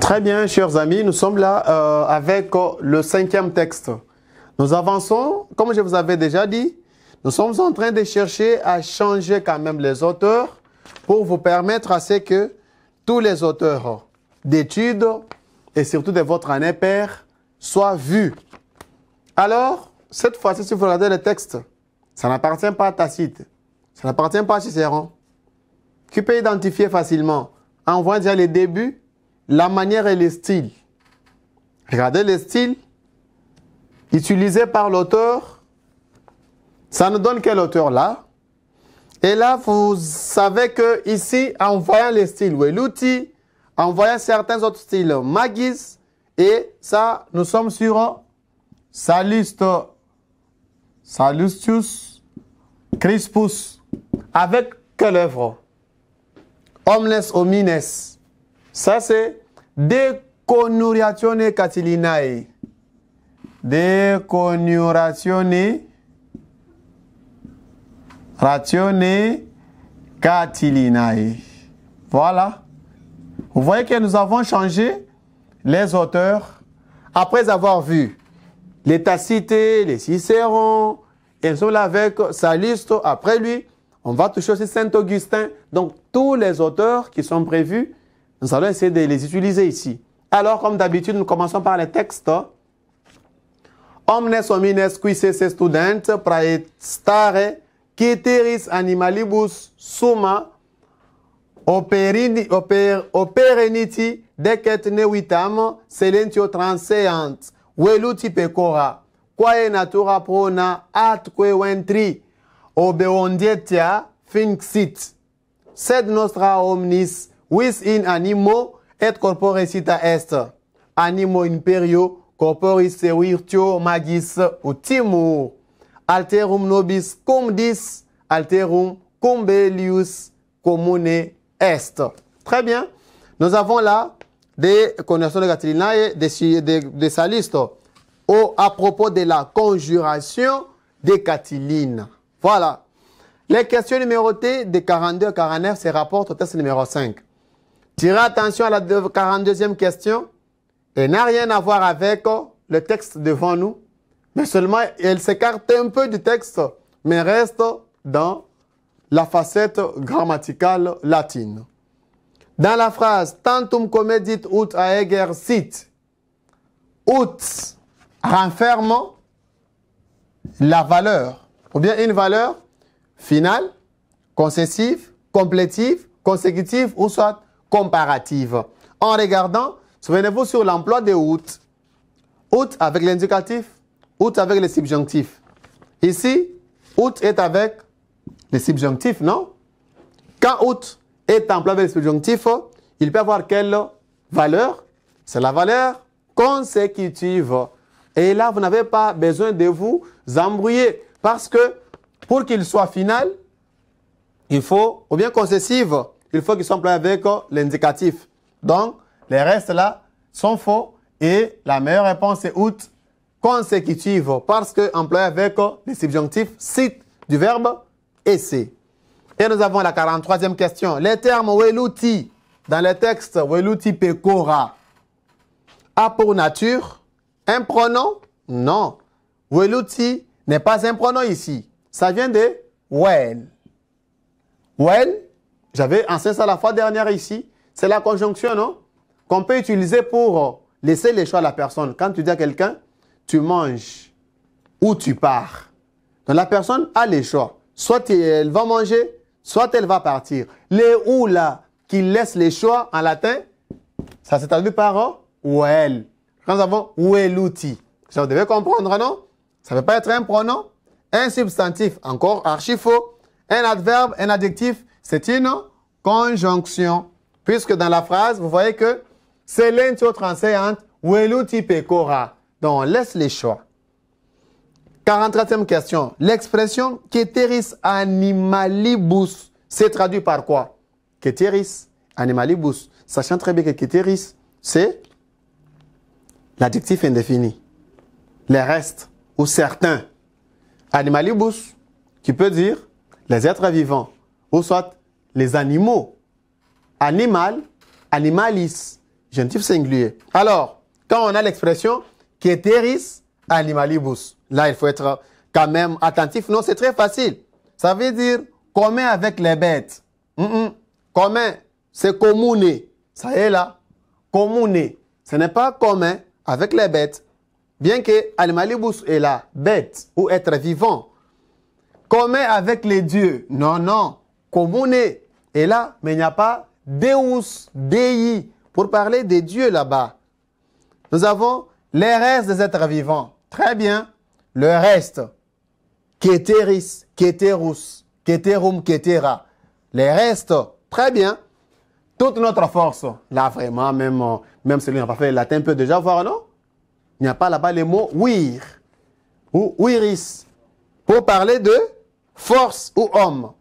Très bien, chers amis, nous sommes là avec le 5e texte. Nous avançons, comme je vous avais déjà dit, nous sommes en train de chercher à changer quand même les auteurs pour vous permettre à ce que tous les auteurs d'études et surtout de votre année paire soient vus. Alors, cette fois-ci, si vous regardez le texte, ça n'appartient pas à Tacite, ça n'appartient pas à Cicéron. Tu peux identifier facilement en voyant déjà les débuts, la manière et le style. Regardez le style utilisé par l'auteur. Ça nous donne quel auteur là? Et là, vous savez que ici, en voyant les styles, Veluti, en voyant certains autres styles, Magis, et ça, nous sommes sur Sallustius, Crispus. Avec quelle œuvre? Omnes homines. Ça, c'est De Coniuratione Catilinae. De Coniuratione Catilinae. Voilà. Vous voyez que nous avons changé les auteurs après avoir vu les Tacites, les Cicéron, et nous sommes là avec Sallust. Après lui, on va toucher aussi Saint-Augustin. Donc, tous les auteurs qui sont prévus, nous allons essayer de les utiliser ici. Alors, comme d'habitude, nous commençons par les textes. Omnes homines qui se student praestare ceteris animalibus summa opereniti decet nevitam silentio transeant veluti pecora quae natura prona atque ventri obeondietia finxit sed nostra omnis vis in animo et corpore cita est animo imperio corporis virtio magis utimur alterum nobis cum dis alterum cum bellius commune est. Très bien. Nous avons là des connaissances de Catilinae et de Sallust à propos de la conjuration des Catilines. Voilà. Les questions numérotées de 42 à 49 se rapportent au test numéro 5. Tirez attention à la 42e question. Elle n'a rien à voir avec le texte devant nous, mais seulement elle s'écarte un peu du texte, mais reste dans la facette grammaticale latine. Dans la phrase « Tantum comedit ut aeger sit », ut renferme la valeur, ou bien une valeur finale, concessive, complétive, consécutive ou soit comparative. En regardant, souvenez-vous sur l'emploi de out. Out avec l'indicatif, out avec le subjonctif. Ici, out est avec le subjonctif, non? Quand out est employé avec le subjonctif, il peut avoir quelle valeur? C'est la valeur consécutive. Et là, vous n'avez pas besoin de vous embrouiller parce que pour qu'il soit final, il faut, ou bien concessive, il faut qu'il soit employé avec l'indicatif. Donc, les restes là sont faux et la meilleure réponse est out consécutive parce que employé avec le subjonctif sit du verbe essayer. Et nous avons la 43e question. Les termes veluti dans le texte veluti pecora a pour nature un pronom? Non. Veluti n'est pas un pronom ici. Ça vient de well. Well, j'avais enseigné ça la fois dernière ici. C'est la conjonction, non? Qu'on peut utiliser pour laisser les choix à la personne. Quand tu dis à quelqu'un, tu manges ou tu pars. Donc la personne a les choix. Soit elle va manger, soit elle va partir. Les ou là, qui laissent les choix en latin, ça s'est traduit par well. Quand nous avons veluti. Ça vous devez comprendre, non? Ça ne veut pas être un pronom. Un substantif, encore archi faux. Un adverbe, un adjectif, c'est une conjonction. Puisque dans la phrase, vous voyez que c'est l'intio transéante, veluti pecora. Donc, on laisse les choix. 43e question. L'expression ceteris animalibus c'est traduit par quoi? Ceteris animalibus. Sachant très bien que ceteris, c'est l'adjectif indéfini. Les restes ou certains. Animalibus, qui peut dire les êtres vivants, ou soit les animaux. Animal, animalis, Genitif singulier. Alors, quand on a l'expression Ceteris animalibus, là, il faut être quand même attentif. Non, c'est très facile. Ça veut dire commun avec les bêtes. Commun, c'est commune. Ça y est là. Commune. Ce n'est pas commun avec les bêtes. Bien que animalibus est là, bête ou être vivant. Commun avec les dieux. Non, non. Commune est là, mais il n'y a pas Deus, Dei, pour parler des dieux là-bas. Nous avons les restes des êtres vivants. Très bien. Le reste. Ceteris, Ceterus, Ceterum, Cetera. Les restes. Très bien. Toute notre force. Là, vraiment, même celui qui n'a pas fait le latin peut déjà voir, non? Il n'y a pas là-bas les mots wir ou viris pour parler de force ou homme.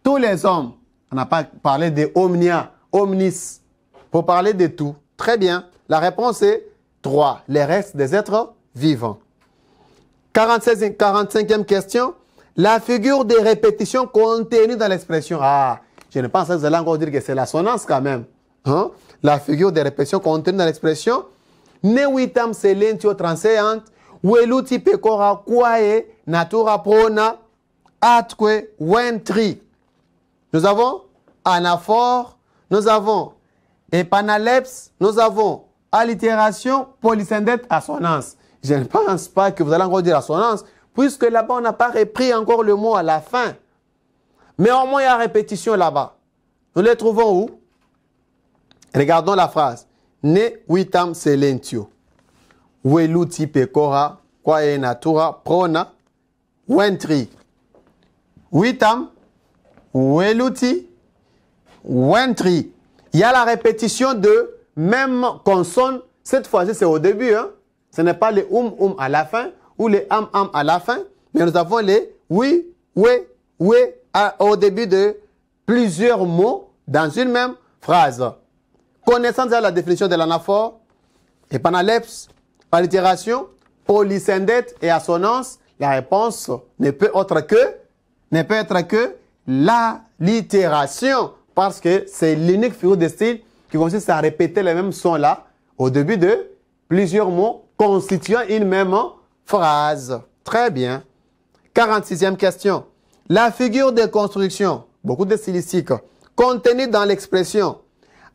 Tous les hommes. On n'a pas parlé de omnia, omnis, pour parler de tout. Très bien. La réponse est 3. Les restes des êtres vivants. 45e question. La figure de répétition contenue dans l'expression. Ah, je ne pense pas que vous allez encore dire que c'est l'assonance quand même. Hein? La figure de répétition contenue dans l'expression. Ne vitam silentio transeant, veluti pecora quae natura prona, atque ventri. Nous avons anaphore, nous avons épanaleps, nous avons allitération, polysynthète, assonance. Je ne pense pas que vous allez encore dire assonance, puisque là-bas, on n'a pas repris encore le mot à la fin. Mais au moins, il y a répétition là-bas. Nous les trouvons où? Regardons la phrase. Ne vitam silentio, veluti pecora, quae natura prona, ventri. Vitam, veluti, ventri. Il y a la répétition de même consonne. Cette fois-ci, c'est au début. Hein? Ce n'est pas les à la fin ou les am à la fin. Mais nous avons les oui, au début de plusieurs mots dans une même phrase. Connaissant déjà la définition de l'anaphore, épanaleps, allitération, polysynthète et assonance, la réponse ne peut être que l'allitération, parce que c'est l'unique figure de style qui consiste à répéter les mêmes sons là au début de plusieurs mots constituant une même phrase. Très bien. 46e question. La figure de construction, beaucoup de stylistique, contenue dans l'expression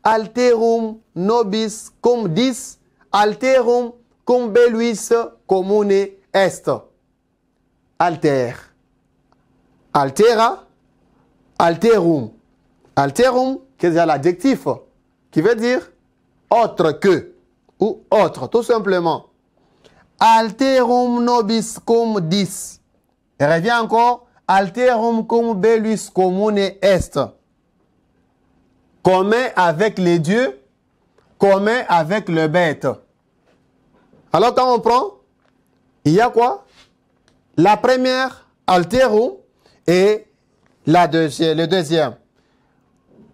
alterum nobis cum dis, alterum cum belluis commune est. Alter. Altera. Alterum. Alterum, qui est déjà l'adjectif, qui veut dire autre que, ou autre, tout simplement. Alterum nobis cum dis. Et revient encore, alterum cum belluis commune est. Commun avec les dieux, commun avec le bête. Alors quand on prend, il y a quoi? La première, alterum, et le deuxième.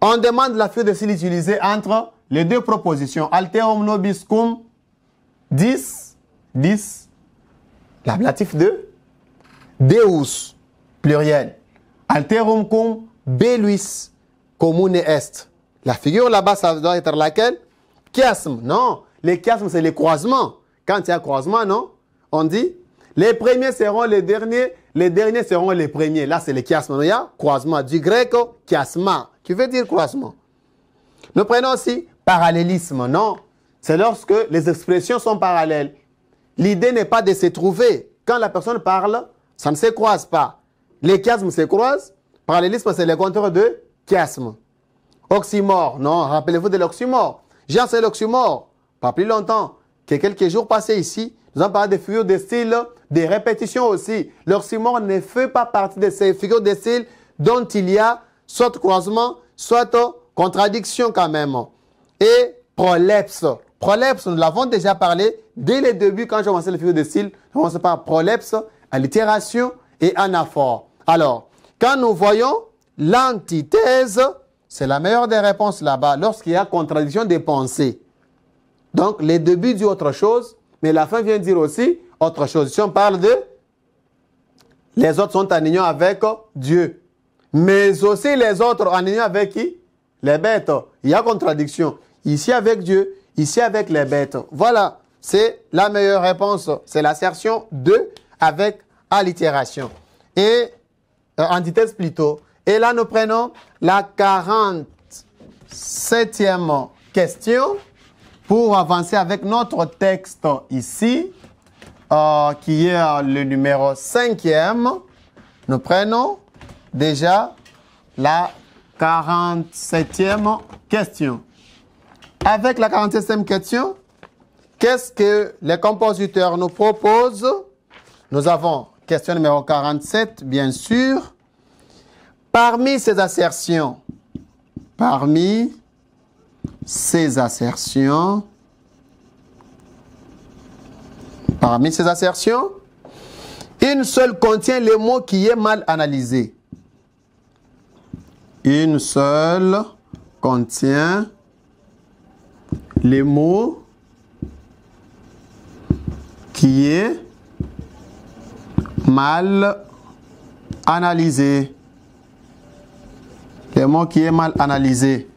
On demande la figure de style utilisée entre les deux propositions. Alterum nobis cum 10, l'ablatif de Deus, pluriel. Alterum cum belluis, commune est. La figure là-bas, ça doit être laquelle? Chiasme. Non, les chiasmes, c'est les croisements. Quand il y a croisement, non? On dit, les premiers seront les derniers seront les premiers. Là, c'est les chiasmes. Il y a croisement. Du grec, chiasma, qui veut dire croisement. Nous prenons aussi parallélisme. Non, c'est lorsque les expressions sont parallèles. L'idée n'est pas de se trouver. Quand la personne parle, ça ne se croise pas. Les chiasmes se croisent. Parallélisme, c'est le contraire de chiasme. Oxymore, non, rappelez-vous de l'oxymore. J'ai enseigné l'oxymore, pas plus longtemps que quelques jours passés ici. Nous avons parlé des figures de style, des répétitions aussi. L'oxymore ne fait pas partie de ces figures de style dont il y a soit croisement, soit contradiction quand même. Et prolepse. Prolepse, nous l'avons déjà parlé dès le début quand j'ai commencé les figures de style. Je commence par prolepse, allitération et anaphore. Alors, quand nous voyons l'antithèse, c'est la meilleure des réponses là-bas, lorsqu'il y a contradiction des pensées. Donc, les débuts disent autre chose, mais la fin vient dire aussi autre chose. Si on parle de les autres sont en union avec Dieu, mais aussi les autres en union avec qui? Les bêtes. Il y a contradiction. Ici avec Dieu, ici avec les bêtes. Voilà, c'est la meilleure réponse. C'est l'assertion 2 avec allitération. Et antithèse plutôt. Et là, nous prenons la 47e question pour avancer avec notre texte ici, qui est le numéro 5e. Nous prenons déjà la 47e question. Avec la 47e question, qu'est-ce que les compositeurs nous proposent? Nous avons question numéro 47, bien sûr. Parmi ces assertions, une seule contient le mot qui est mal analysé. Une seule contient les mots qui est mal analysé. Les mots qui est mal analysé.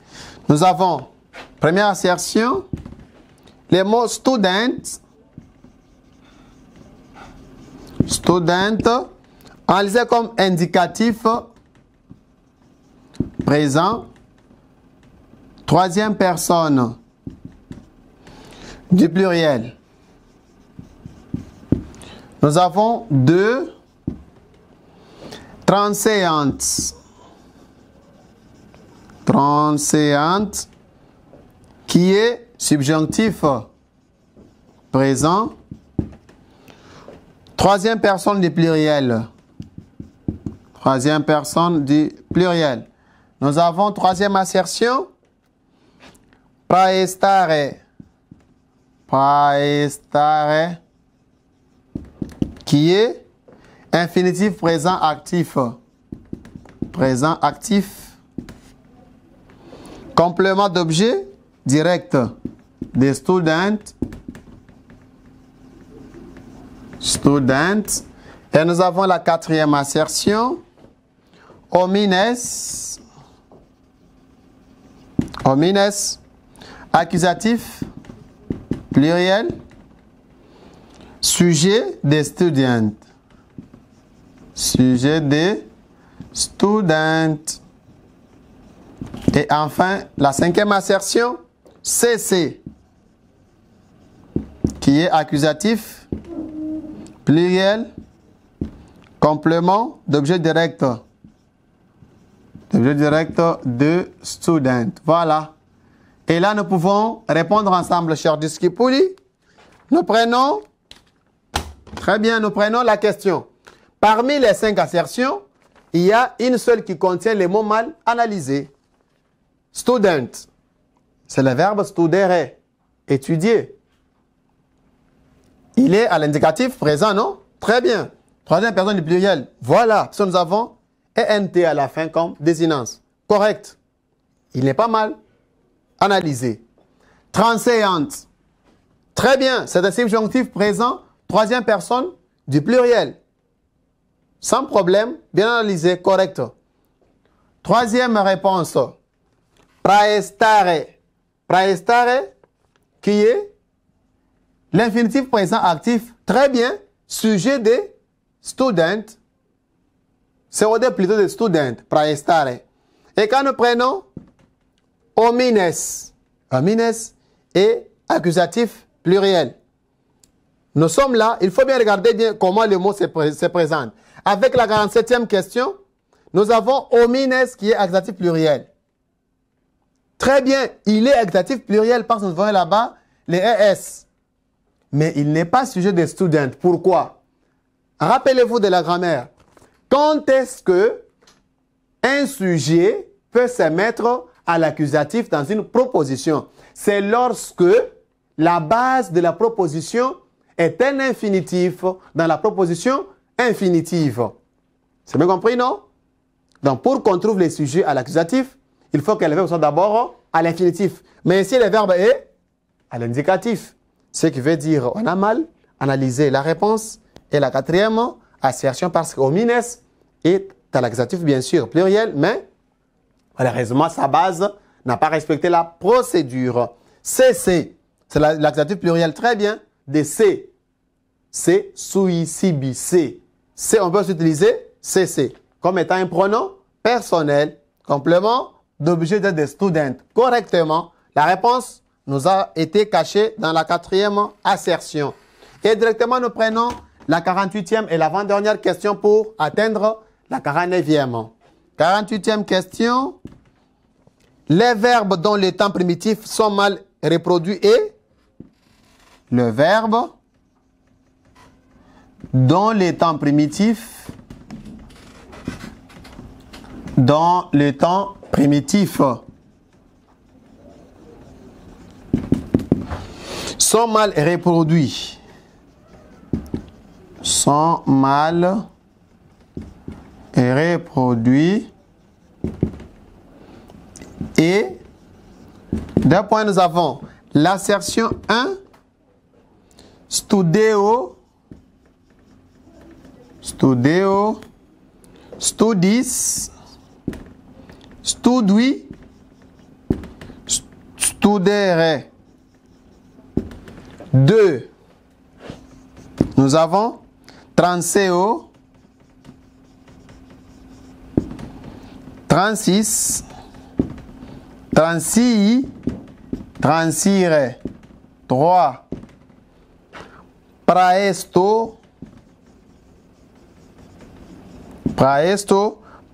Nous avons, première assertion, les mots student, analysé comme indicatif présent, troisième personne du pluriel. Nous avons deux transéantes. Qui est subjonctif présent, troisième personne du pluriel. Nous avons troisième assertion, praestare, qui est infinitif présent actif. Complément d'objet direct des student. Et nous avons la quatrième assertion, homines, accusatif pluriel, sujet des students. Et enfin, la cinquième assertion, CC, qui est accusatif, pluriel, complément d'objet direct. De student. Voilà. Et là, nous pouvons répondre ensemble, cher Discipuli. Nous prenons la question. Parmi les 5 assertions, il y a une seule qui contient les mots mal analysés. Student, c'est le verbe studere, étudier. Il est à l'indicatif présent, non? Très bien. Troisième personne du pluriel. Voilà. Parce que nous avons ENT à la fin comme désignance. Correct. Il n'est pas mal analysé. Transéante. Très bien. C'est un subjonctif présent, troisième personne du pluriel. Sans problème, bien analysé, correct. Troisième réponse. Praestare, qui est l'infinitif présent actif, très bien, sujet de student, COD plutôt de student, praestare. Et quand nous prenons homines est accusatif pluriel. Nous sommes là, il faut bien regarder bien comment le mot se présente. Avec la 47e question, nous avons homines qui est accusatif pluriel. Très bien, il est accusatif pluriel parce que nous voyons là-bas les ES. Mais il n'est pas sujet de student. Pourquoi? Rappelez-vous de la grammaire. Quand est-ce que un sujet peut se mettre à l'accusatif dans une proposition? C'est lorsque la base de la proposition est un infinitif dans la proposition infinitive. C'est bien compris, non? Donc, pour qu'on trouve les sujets à l'accusatif, il faut que le verbe soit d'abord à l'infinitif. Mais ici, le verbe est à l'indicatif. Ce qui veut dire, on a mal analysé la réponse. Et la quatrième assertion, parce que homines est à l'accusatif, bien sûr, pluriel, mais malheureusement, sa base n'a pas respecté la procédure. CC, C'est l'accusatif pluriel. Très bien. De C. C'est suicibi. C. C, on peut utiliser CC comme étant un pronom personnel. Complément d'objet de student. Correctement. La réponse nous a été cachée dans la 4e assertion. Et directement, nous prenons la 48e et l'avant-dernière question pour atteindre la 49e. 48e question. Les verbes dont les temps primitifs sont mal reproduits et le verbe dont les temps primitifs sont mal reproduits. Sont mal reproduits. Et d'un point, nous avons l'assertion 1, studeo, studis, studui, studere. 2. Nous avons transeo, 36, transii, transire. 3. Praesto,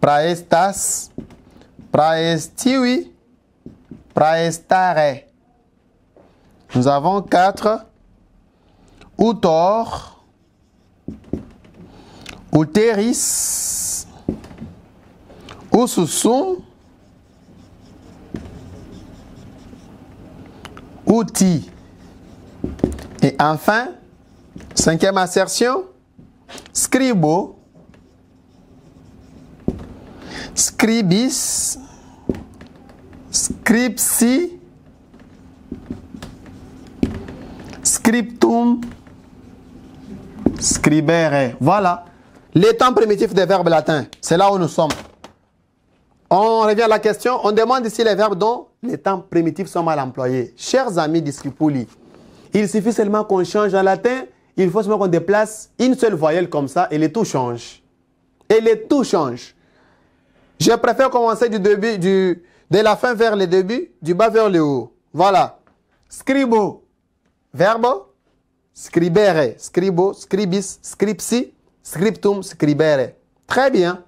praestas, praestivi, praestare. Nous avons 4. Utor, uteris, ususum, outil. Et enfin, 5e assertion, scribo, scribis, scripsi, scriptum, scribere. Voilà. Les temps primitifs des verbes latins. C'est là où nous sommes. On revient à la question. On demande ici les verbes dont les temps primitifs sont mal employés. Chers amis discipuli, il suffit seulement qu'on change en latin. Il faut seulement qu'on déplace une seule voyelle comme ça et les tout changent. Et les tout changent. Je préfère commencer du début, de la fin vers le début, du bas vers le haut. Voilà. Scribo. Verbe. Scribere. Scribo. Scribis. Scripsi. Scriptum. Scribere. Très bien.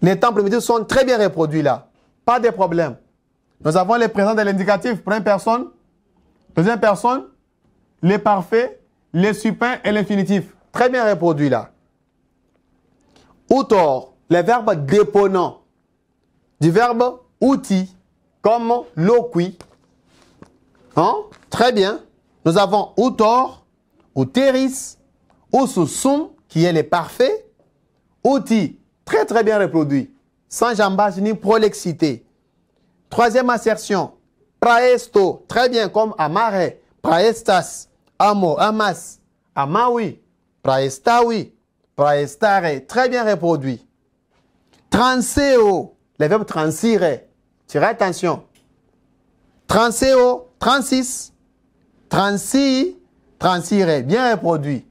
Les temps primitifs sont très bien reproduits là. Pas de problème. Nous avons les présents de l'indicatif. Première personne. Deuxième personne. Les parfaits. Les supins et l'infinitif. Très bien reproduits là. Utor. Les verbes déponents. Du verbe outil. Comme loqui. Hein? Très bien. Nous avons utor, uteris, ususum, qui est le parfait, outil, très très bien reproduit, sans jambage ni prolixité. 3e assertion, praesto, très bien comme amare, praestas, amo, amas, amawi, praestawi, praestare, très bien reproduit. Transeo, le verbe transire, tirez attention. Transeo, 36. 36, transire, bien reproduit.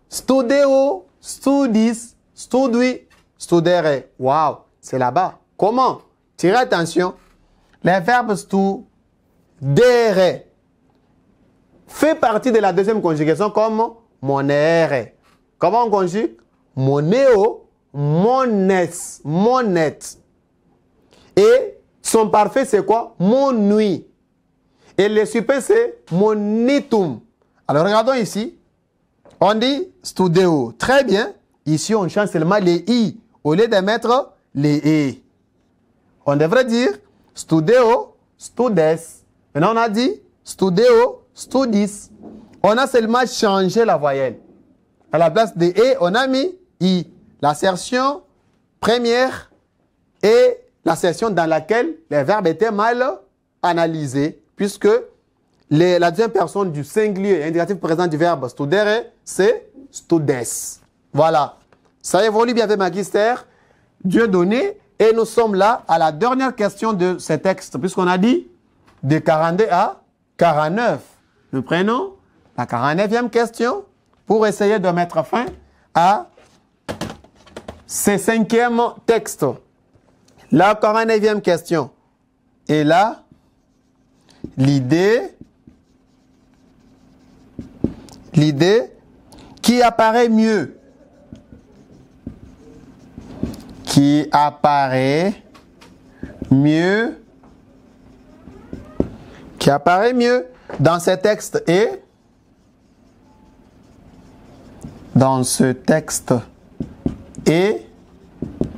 Studeo, studis, studui, studere. Waouh, c'est là-bas. Comment? Tirez attention. Les verbes studere fait partie de la deuxième conjugation comme monere. Comment on conjugue? Moneo, mones, monet. Et son parfait, c'est quoi? Monui. Et le super, c'est monitum. Alors, regardons ici. On dit studeo. Très bien. Ici, on change seulement les i au lieu de mettre les e. On devrait dire studeo, studes. Maintenant, on a dit studeo, studis. On a seulement changé la voyelle. À la place de e, on a mis i. L'assertion première et l'assertion dans laquelle les verbes étaient mal analysés. Puisque la deuxième personne du singulier indicatif présent du verbe studere, c'est studes. Voilà. Ça évolue bien avec Magister, Dieu donné. Et nous sommes là à la dernière question de ce texte, puisqu'on a dit de 42 à 49. Nous prenons la 49e question pour essayer de mettre fin à ce 5e texte. La 49e question. Et là, l'idée qui apparaît mieux. Qui apparaît mieux dans ce texte est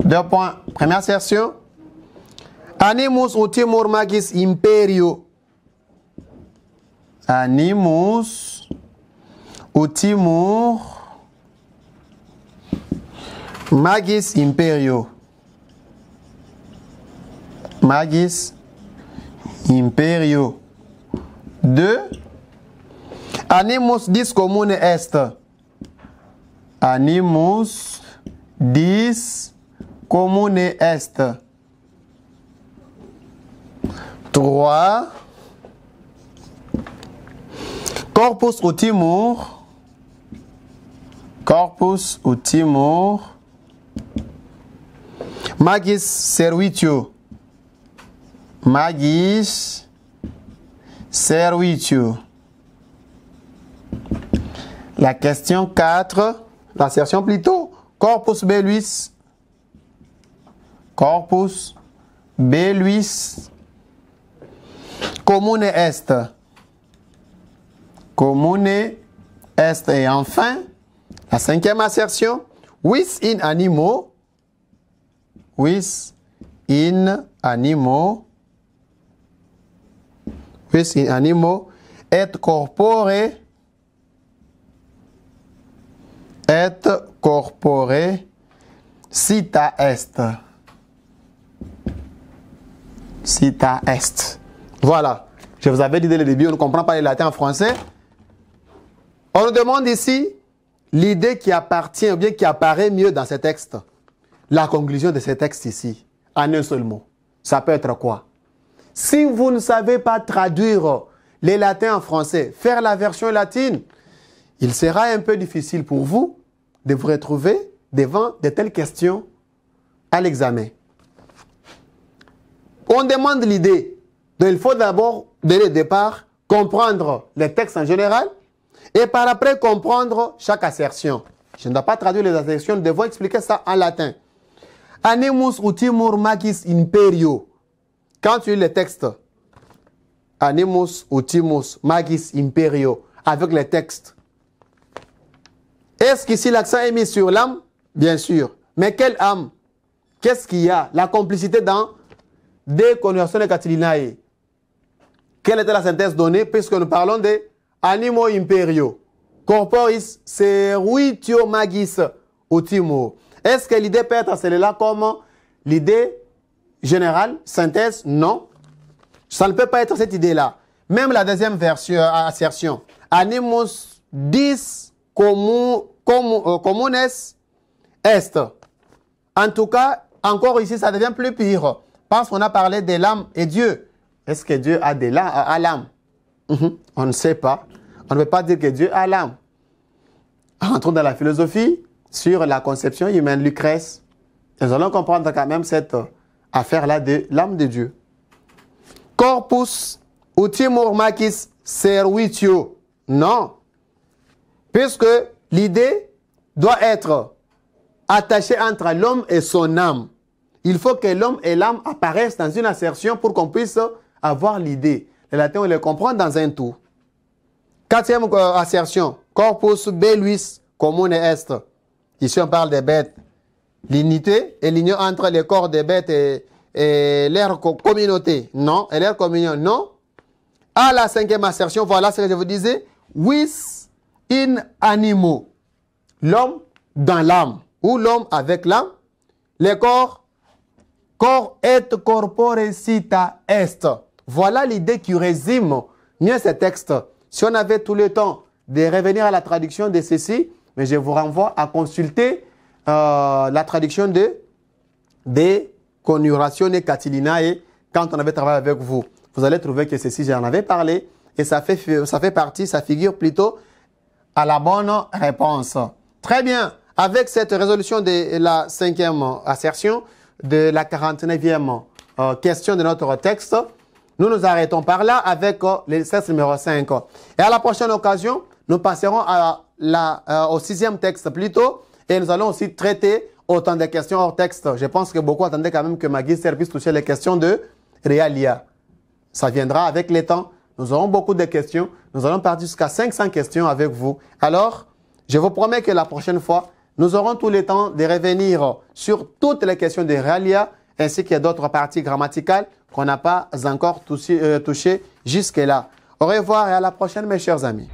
deux points. Première assertion. Animus utimur magis imperio. Animus utimur magis imperio. Magis imperio. 2. Animus dis commune est. Animus dis commune est. 3. Corpus utimur. Corpus utimur. Magis servitio. Magis servitio. La question 4, l'assertion plutôt. Corpus belluis. Corpus belluis. Commune est. Commune est. Et enfin, la 5e assertion. Vis in animo. Vis in animo. Vis in animo. Et corpore. Et corpore. Cita est. Cita est. Voilà. Je vous avais dit dès le début, on ne comprend pas le latin en français. On nous demande ici l'idée qui appartient ou bien qui apparaît mieux dans ce texte. La conclusion de ce texte ici, en un seul mot. Ça peut être quoi? Si vous ne savez pas traduire les latins en français, faire la version latine, il sera un peu difficile pour vous de vous retrouver devant de telles questions à l'examen. On demande l'idée. Donc il faut d'abord, dès le départ, comprendre les textes en général et par après comprendre chaque assertion. Je ne dois pas traduire les assertions, nous devons expliquer ça en latin. Animus utimur magis imperio. Quand tu lis le texte, Animus utimus magis imperio, avec le texte, est-ce qu'ici l'accent est mis sur l'âme? Bien sûr. Mais quelle âme? Qu'est-ce qu'il y a? La complicité dans De Conversione Catilinae. Quelle était la synthèse donnée? Puisque nous parlons de animo imperio. Corporis servitio magis utimo. Est-ce que l'idée peut être celle-là comme l'idée générale, synthèse? Non. Ça ne peut pas être cette idée-là. Même la deuxième version, assertion. Animus dis communes est. En tout cas, encore ici, ça devient plus pire. Parce qu'on a parlé de l'âme et Dieu. Est-ce que Dieu a l'âme? On ne sait pas. On ne peut pas dire que Dieu a l'âme. Entrons dans la philosophie sur la conception humaine, Lucrèce. Nous allons comprendre quand même cette affaire-là de l'âme de Dieu. Corpus utimur magis servitio. Non. Puisque l'idée doit être attachée entre l'homme et son âme. Il faut que l'homme et l'âme apparaissent dans une assertion pour qu'on puisse avoir l'idée. Le latin, on le comprend dans un tout. Quatrième assertion. Corpus belluis commune est. Ici, on parle des bêtes. L'unité et l'union entre les corps des bêtes et leur communauté. Non. Et leur communion. Non. À la 5e assertion, voilà ce que je vous disais. Vis in animo. L'homme dans l'âme. Ou l'homme avec l'âme. Les corps et corpore cita est. Voilà l'idée qui résume mieux ce texte. Si on avait tout le temps de revenir à la traduction de ceci, mais je vous renvoie à consulter la traduction de Conjurazione Catilinae quand on avait travaillé avec vous. Vous allez trouver que ceci, j'en avais parlé et ça fait partie, ça figure plutôt à la bonne réponse. Très bien. Avec cette résolution de la 5e assertion, de la 49e question de notre texte, nous nous arrêtons par là avec l'exercice numéro 5. Et à la prochaine occasion, nous passerons au 6e texte plutôt, et nous allons aussi traiter autant de questions hors texte. Je pense que beaucoup attendaient quand même que Magui puisse toucher les questions de Realia. Ça viendra avec le temps. Nous aurons beaucoup de questions. Nous allons partir jusqu'à 500 questions avec vous. Alors, je vous promets que la prochaine fois, nous aurons tout le temps de revenir sur toutes les questions de Realia ainsi que d'autres parties grammaticales qu'on n'a pas encore touchées jusque-là. Au revoir et à la prochaine, mes chers amis.